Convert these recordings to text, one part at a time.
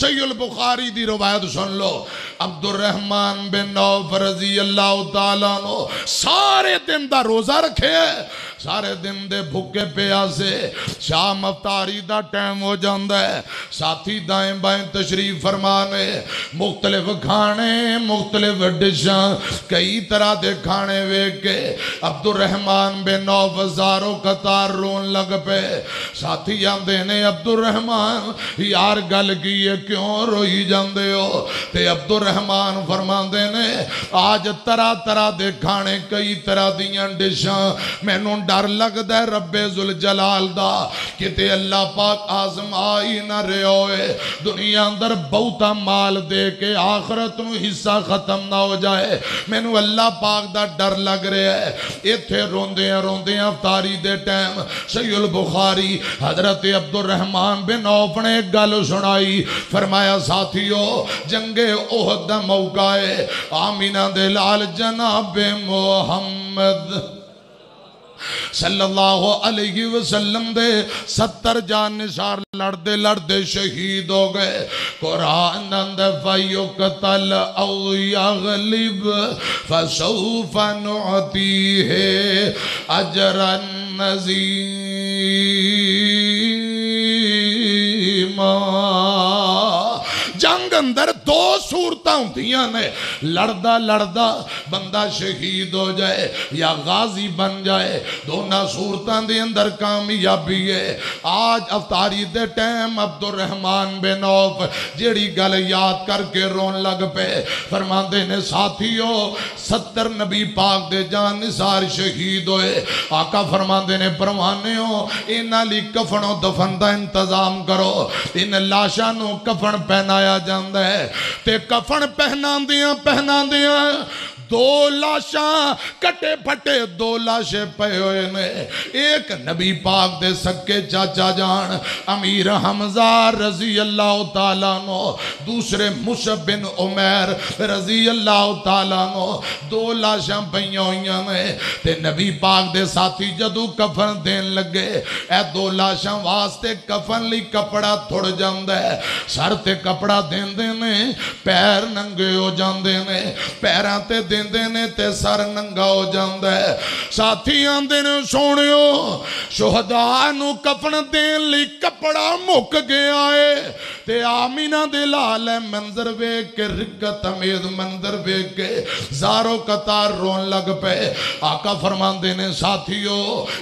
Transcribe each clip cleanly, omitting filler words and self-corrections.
صحیح البخاری دی روایت سن لو، عبد الرحمن بن عوف رضی اللہ تعالیٰ عنہ سارے دن دا روزہ رکھے، سارے دن دے بھوکے پیاسے، شام افطاری دا ٹائم ہو جاندہ ہے، ساتھی دائیں بائیں تشریف فرمانے، مختلف کھانے مختلف ڈشاں کئی طرح دے کھانے ویک کے عبد الرحمن بن عوف زارو قطار رون لگ پہ، ساتھی آندے نے عبد الرحمن یار گل کیے کیوں روئی جاندے ہو؟ تے عبد الرحمن فرماندے نے آج طرح طرح دے کھانے کئی طرح دیاں ڈشاں مینوں ڈر لگ دے رب ذوالجلال دا کتے اللہ پاک آزمائی نہ رہے ہوئے، دنیا اندر بہتا مال دے کے آخرت نو حصہ ختم نہ ہو جائے، میں نو اللہ پاک دا ڈر لگ رہے ہے۔ ایتھے روندیاں افطاری دے ٹائم صحیح البخاری حضرت عبد الرحمن بن عوف نے ایک گل سنائی، فرمایا ساتھیو جنگ احد دا موقع ہے، آمینہ دے لال جناب محمد صلی اللہ علیہ وسلم دے 70 جان نثار لڑدے لڑدے شہید ہو گئے، قرآن اندر فَيُقْتَلْ أَوْ يَغْلِبْ فَسَوْفَ نُعْتِيهِ أَجْرًا عَظِيمًا۔ جنگ اندر دو صورتاں ہوتیاں نے، لڑدا لڑدا بندہ شہید ہو جائے یا غازی بن جائے، دونہ صورتاں دے اندر کامیابی ہے۔ آج افطاری دے ٹائم عبد الرحمن بن عوف جیڑی گل یاد کر کے رون لگ پہ، فرماندے نے ساتھیو 70 نبی پاک دے جان نثار شہید ہوئے، آقا فرماندے نے پروانے ہو انہاں لی کفن و دفن دا انتظام کرو، ان لاشاں نو کفن پہنایا جاندہ ہے، تے کفن پہنا دیاں دو لاشاں کٹے پھٹے دو لاشیں پہ ہوئے نے، ایک نبی پاک دے سکے چاچا جان امیر حمزہ رضی اللہ تعالیٰ عنہ، دوسرے مصعب بن عمیر رضی اللہ تعالیٰ عنہ، دو لاشاں پہیاں ہوئیاں نے، تے نبی پاک دے ساتھی جدو کفن دین لگے، اے دو لاشاں واسطے کفن لی کپڑا تھوڑ جاندہ ہے، سر تے کپڑا دین دینے پیر ننگے ہو جاندے نے، پیران تے دین دینے تے سر ننگا ہو جاندہ ہے، ساتھی آندے نے سونیو شہداء نو کفن دین لی کپڑا مک گیا ہے، تے آمینہ دے لال منظر ویک کے رکت امید منظر ویک کے زارو قطار رون لگ پہ، آقا فرماندے نے ساتھیو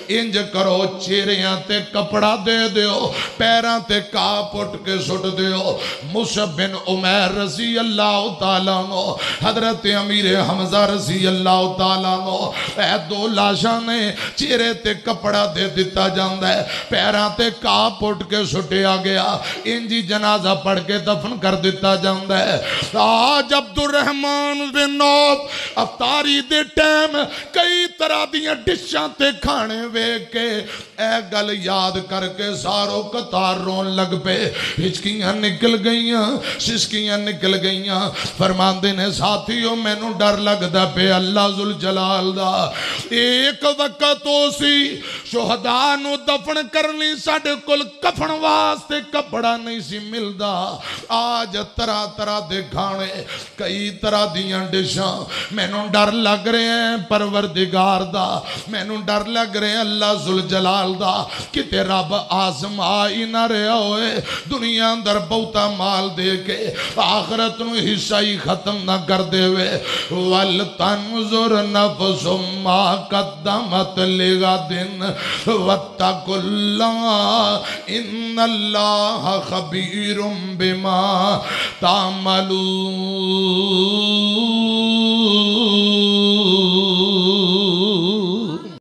انج کرو چیریاں تے کپڑا دے دیو، پیران تے کاپ اٹھ کے سٹ دیو۔ مصعب بن عمیر رضی اللہ تعالیٰ عنہ، حضرت امیر حمزہ رضی اللہ تعالیٰ عنہ، اے دو لاشاں نے چہرے تے کپڑا دے دیتا جاندہ ہے، پیران تے کاپ اٹھ کے سٹیا گیا، انجی جنازہ پڑھ کے دفن کر دیتا جاندہ ہے۔ آج عبد الرحمن بن عوف افطاری دے ٹائم کئی طرح دیاں ڈشاں تے کھانے ویک کے اے گل یاد کر کے ساروں قطار رون لگ پہ، ہچکیاں نکل گئیاں سسکیاں نکل گئیاں، فرماندے نے ساتھیوں میں نو ڈر لگ دا پہ اللہ ذوالجلال دا، ایک وقت ہو سی شہداء نو دفن کرنی ساڑھے کل کفن واسطے کپڑا نہیں سی ملدا، آج طرح طرح دے کھانے کئی طرح دیاں ڈشاں، میں نو ڈر لگ رہے ہیں پروردگار دا، میں نو ڈر لگ رہے ہیں اللہ ذوالجلال دا، کتے رب آزمائی نہ رہے ہوئے، دنیا اندر بہتا مال دے کے آخرت نو حصہ ہی ختم نہ کر دے ہوئے۔ وَلْتَنْظُرْ نَفْسٌ مَا قَدَّمَتْ لِغَدٍ وَاتَّقُوا اللَّهَ إِنَّ اللَّهَ خَبِيرٌ بِمَا تَعْمَلُونَ۔